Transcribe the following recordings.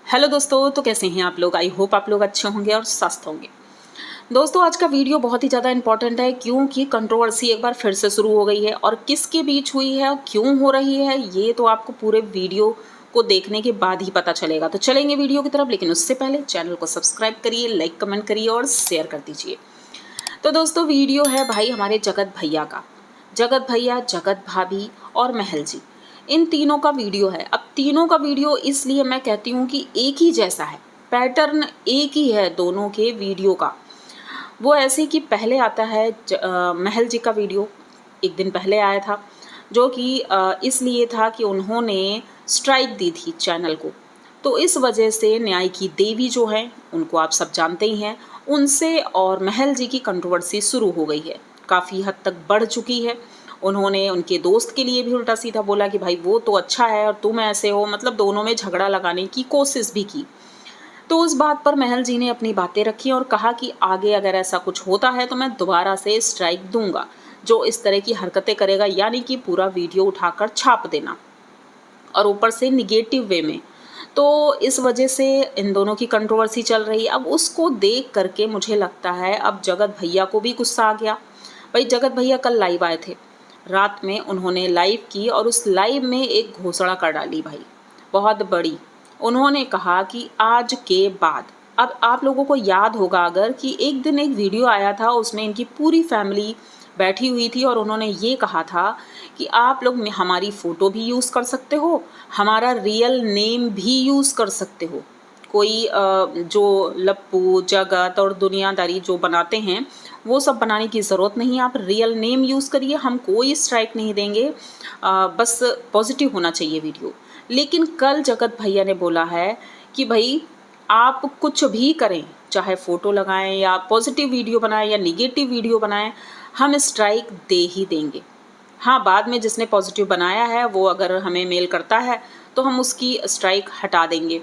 Hello दोस्तों, तो कैसे हैं आप लोग। आई होप आप लोग अच्छे होंगे और स्वस्थ होंगे। दोस्तों, आज का वीडियो बहुत ही ज़्यादा इंपॉर्टेंट है क्योंकि कंट्रोवर्सी एक बार फिर से शुरू हो गई है और किसके बीच हुई है और क्यों हो रही है ये तो आपको पूरे वीडियो को देखने के बाद ही पता चलेगा। तो चलेंगे वीडियो की तरफ, लेकिन उससे पहले चैनल को सब्सक्राइब करिए, लाइक कमेंट करिए और शेयर कर दीजिए। तो दोस्तों, वीडियो है भाई हमारे जगत भैया का। जगत भैया, जगत भाभी और महल जी, इन तीनों का वीडियो है। अब तीनों का वीडियो इसलिए मैं कहती हूँ कि एक ही जैसा है, पैटर्न एक ही है दोनों के वीडियो का। वो ऐसे कि पहले आता है महल जी का वीडियो, एक दिन पहले आया था, जो कि इसलिए था कि उन्होंने स्ट्राइक दी थी चैनल को। तो इस वजह से न्याय की देवी जो हैं, उनको आप सब जानते ही हैं, उनसे और महल जी की कंट्रोवर्सी शुरू हो गई है, काफ़ी हद तक बढ़ चुकी है। उन्होंने उनके दोस्त के लिए भी उल्टा सीधा बोला कि भाई वो तो अच्छा है और तुम ऐसे हो, मतलब दोनों में झगड़ा लगाने की कोशिश भी की। तो उस बात पर महल जी ने अपनी बातें रखी और कहा कि आगे अगर ऐसा कुछ होता है तो मैं दोबारा से स्ट्राइक दूंगा, जो इस तरह की हरकतें करेगा, यानी कि पूरा वीडियो उठाकर छाप देना और ऊपर से निगेटिव वे में। तो इस वजह से इन दोनों की कंट्रोवर्सी चल रही है। अब उसको देख करके मुझे लगता है अब जगत भैया को भी गुस्सा आ गया। भाई जगत भैया कल लाइव आए थे, रात में उन्होंने लाइव की और उस लाइव में एक घोषणा कर डाली भाई, बहुत बड़ी। उन्होंने कहा कि आज के बाद, अब आप लोगों को याद होगा अगर, कि एक दिन एक वीडियो आया था, उसमें इनकी पूरी फैमिली बैठी हुई थी और उन्होंने ये कहा था कि आप लोग हमारी फ़ोटो भी यूज़ कर सकते हो, हमारा रियल नेम भी यूज़ कर सकते हो। कोई जो लप्पू जगत और दुनियादारी जो बनाते हैं वो सब बनाने की ज़रूरत नहीं, आप रियल नेम यूज़ करिए, हम कोई स्ट्राइक नहीं देंगे, बस पॉजिटिव होना चाहिए वीडियो। लेकिन कल जगत भैया ने बोला है कि भाई आप कुछ भी करें, चाहे फ़ोटो लगाएं या पॉजिटिव वीडियो बनाएं या निगेटिव वीडियो बनाएं, हम स्ट्राइक दे ही देंगे। हाँ, बाद में जिसने पॉजिटिव बनाया है वो अगर हमें मेल करता है तो हम उसकी स्ट्राइक हटा देंगे।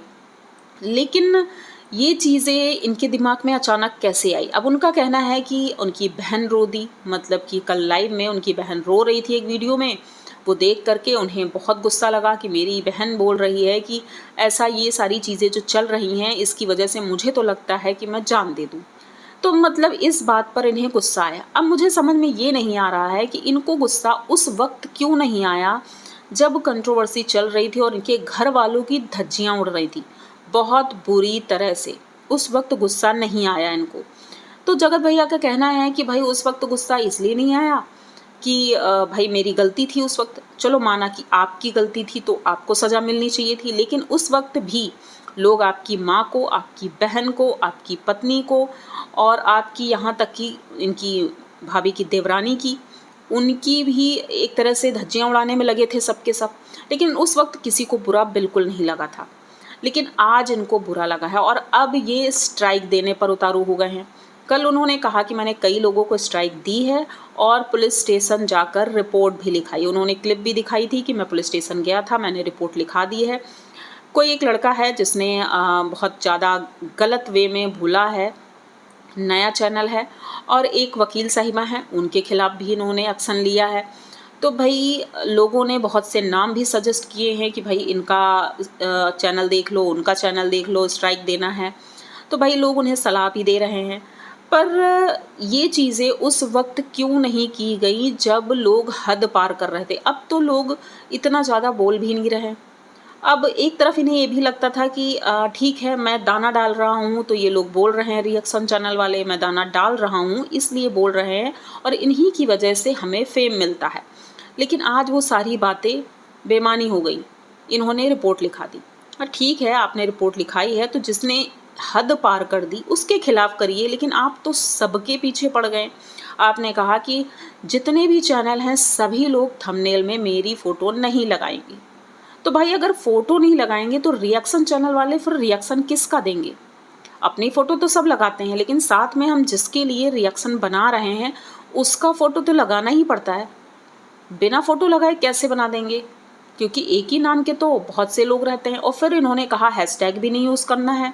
लेकिन ये चीज़ें इनके दिमाग में अचानक कैसे आई। अब उनका कहना है कि उनकी बहन रो दी, मतलब कि कल लाइव में उनकी बहन रो रही थी एक वीडियो में, वो देख करके उन्हें बहुत गुस्सा लगा कि मेरी बहन बोल रही है कि ऐसा, ये सारी चीज़ें जो चल रही हैं इसकी वजह से मुझे तो लगता है कि मैं जान दे दूँ। तो मतलब इस बात पर इन्हें गुस्सा आया। अब मुझे समझ में ये नहीं आ रहा है कि इनको गुस्सा उस वक्त क्यों नहीं आया जब कंट्रोवर्सी चल रही थी और इनके घर वालों की धज्जियाँ उड़ रही थी बहुत बुरी तरह से। उस वक्त गुस्सा नहीं आया इनको। तो जगत भैया का कहना है कि भाई उस वक्त गुस्सा इसलिए नहीं आया कि भाई मेरी गलती थी उस वक्त। चलो माना कि आपकी गलती थी तो आपको सज़ा मिलनी चाहिए थी, लेकिन उस वक्त भी लोग आपकी माँ को, आपकी बहन को, आपकी पत्नी को और आपकी, यहाँ तक कि इनकी भाभी की देवरानी की, उनकी भी एक तरह से धज्जियाँ उड़ाने में लगे थे सबके सब। लेकिन उस वक्त किसी को बुरा बिल्कुल नहीं लगा था, लेकिन आज इनको बुरा लगा है और अब ये स्ट्राइक देने पर उतारू हो गए हैं। कल उन्होंने कहा कि मैंने कई लोगों को स्ट्राइक दी है और पुलिस स्टेशन जाकर रिपोर्ट भी लिखाई। उन्होंने क्लिप भी दिखाई थी कि मैं पुलिस स्टेशन गया था, मैंने रिपोर्ट लिखा दी है। कोई एक लड़का है जिसने बहुत ज़्यादा गलत वे में भूला है, नया चैनल है, और एक वकील साहिबा हैं, उनके खिलाफ भी इन्होंने एक्शन लिया है। तो भाई लोगों ने बहुत से नाम भी सजेस्ट किए हैं कि भाई इनका चैनल देख लो, उनका चैनल देख लो, स्ट्राइक देना है। तो भाई लोग उन्हें सलाह भी दे रहे हैं। पर ये चीज़ें उस वक्त क्यों नहीं की गई जब लोग हद पार कर रहे थे। अब तो लोग इतना ज़्यादा बोल भी नहीं रहे। अब एक तरफ इन्हें ये भी लगता था कि ठीक है, मैं दाना डाल रहा हूँ तो ये लोग बोल रहे हैं, रिएक्शन चैनल वाले, मैं दाना डाल रहा हूँ इसलिए बोल रहे हैं और इन्हीं की वजह से हमें फेम मिलता है। लेकिन आज वो सारी बातें बेमानी हो गई, इन्होंने रिपोर्ट लिखा दी। और ठीक है, आपने रिपोर्ट लिखाई है तो जिसने हद पार कर दी उसके खिलाफ करिए, लेकिन आप तो सबके पीछे पड़ गए। आपने कहा कि जितने भी चैनल हैं सभी लोग थंबनेल में मेरी फ़ोटो नहीं लगाएंगे। तो भाई अगर फ़ोटो नहीं लगाएंगे तो रिएक्शन चैनल वाले फिर रिएक्शन किसका देंगे। अपनी फ़ोटो तो सब लगाते हैं, लेकिन साथ में हम जिसके लिए रिएक्शन बना रहे हैं उसका फ़ोटो तो लगाना ही पड़ता है। बिना फ़ोटो लगाए कैसे बना देंगे, क्योंकि एक ही नाम के तो बहुत से लोग रहते हैं। और फिर इन्होंने कहा हैशटैग भी नहीं यूज़ करना है।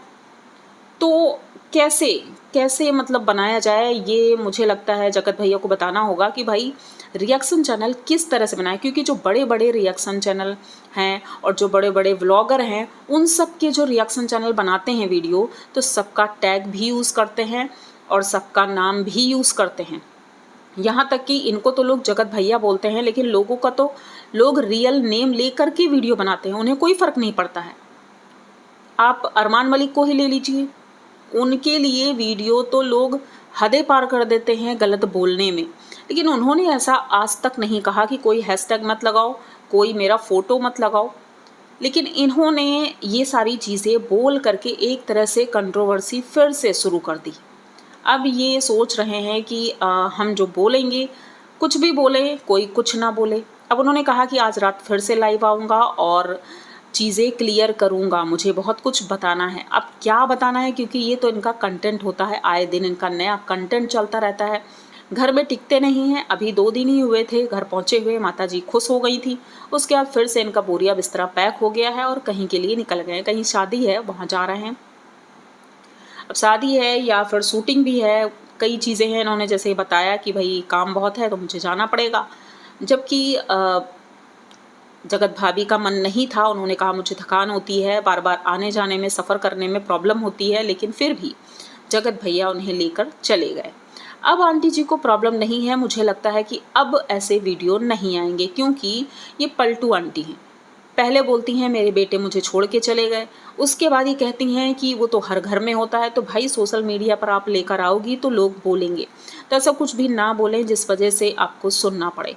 तो कैसे कैसे मतलब बनाया जाए, ये मुझे लगता है जगत भैया को बताना होगा कि भाई रिएक्शन चैनल किस तरह से बनाएं, क्योंकि जो बड़े बड़े रिएक्शन चैनल हैं और जो बड़े बड़े व्लॉगर हैं उन सब के जो रिएक्शन चैनल बनाते हैं वीडियो, तो सबका टैग भी यूज़ करते हैं और सबका नाम भी यूज़ करते हैं। यहाँ तक कि इनको तो लोग जगत भैया बोलते हैं, लेकिन लोगों का तो लोग रियल नेम लेकर के वीडियो बनाते हैं, उन्हें कोई फ़र्क नहीं पड़ता है। आप अरमान मलिक को ही ले लीजिए, उनके लिए वीडियो तो लोग हदें पार कर देते हैं गलत बोलने में, लेकिन उन्होंने ऐसा आज तक नहीं कहा कि कोई हैशटैग मत लगाओ, कोई मेरा फ़ोटो मत लगाओ। लेकिन इन्होंने ये सारी चीज़ें बोल करके एक तरह से कंट्रोवर्सी फिर से शुरू कर दी। अब ये सोच रहे हैं कि हम जो बोलेंगे, कुछ भी बोले, कोई कुछ ना बोले। अब उन्होंने कहा कि आज रात फिर से लाइव आऊँगा और चीज़ें क्लियर करूँगा, मुझे बहुत कुछ बताना है। अब क्या बताना है, क्योंकि ये तो इनका कंटेंट होता है, आए दिन इनका नया कंटेंट चलता रहता है। घर में टिकते नहीं हैं, अभी 2 दिन ही हुए थे घर पहुँचे हुए, माताजी खुश हो गई थी। उसके बाद फिर से इनका बोरिया बिस्तरा पैक हो गया है और कहीं के लिए निकल गए हैं। कहीं शादी है, वहाँ जा रहे हैं। अब शादी है या फिर शूटिंग भी है, कई चीज़ें हैं। इन्होंने जैसे बताया कि भाई काम बहुत है तो मुझे जाना पड़ेगा, जबकि जगत भाभी का मन नहीं था। उन्होंने कहा मुझे थकान होती है, बार बार आने जाने में, सफ़र करने में प्रॉब्लम होती है, लेकिन फिर भी जगत भैया उन्हें लेकर चले गए। अब आंटी जी को प्रॉब्लम नहीं है, मुझे लगता है कि अब ऐसे वीडियो नहीं आएंगे, क्योंकि ये पलटू आंटी हैं। पहले बोलती हैं मेरे बेटे मुझे छोड़ के चले गए, उसके बाद ही कहती हैं कि वो तो हर घर में होता है। तो भाई सोशल मीडिया पर आप लेकर आओगी तो लोग बोलेंगे, तो ऐसा कुछ भी ना बोलें जिस वजह से आपको सुनना पड़े।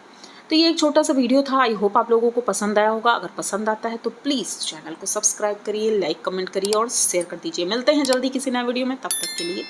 तो ये एक छोटा सा वीडियो था, आई होप आप लोगों को पसंद आया होगा। अगर पसंद आता है तो प्लीज़ चैनल को सब्सक्राइब करिए, लाइक कमेंट करिए और शेयर कर दीजिए। मिलते हैं जल्दी किसी नए वीडियो में, तब तक के लिए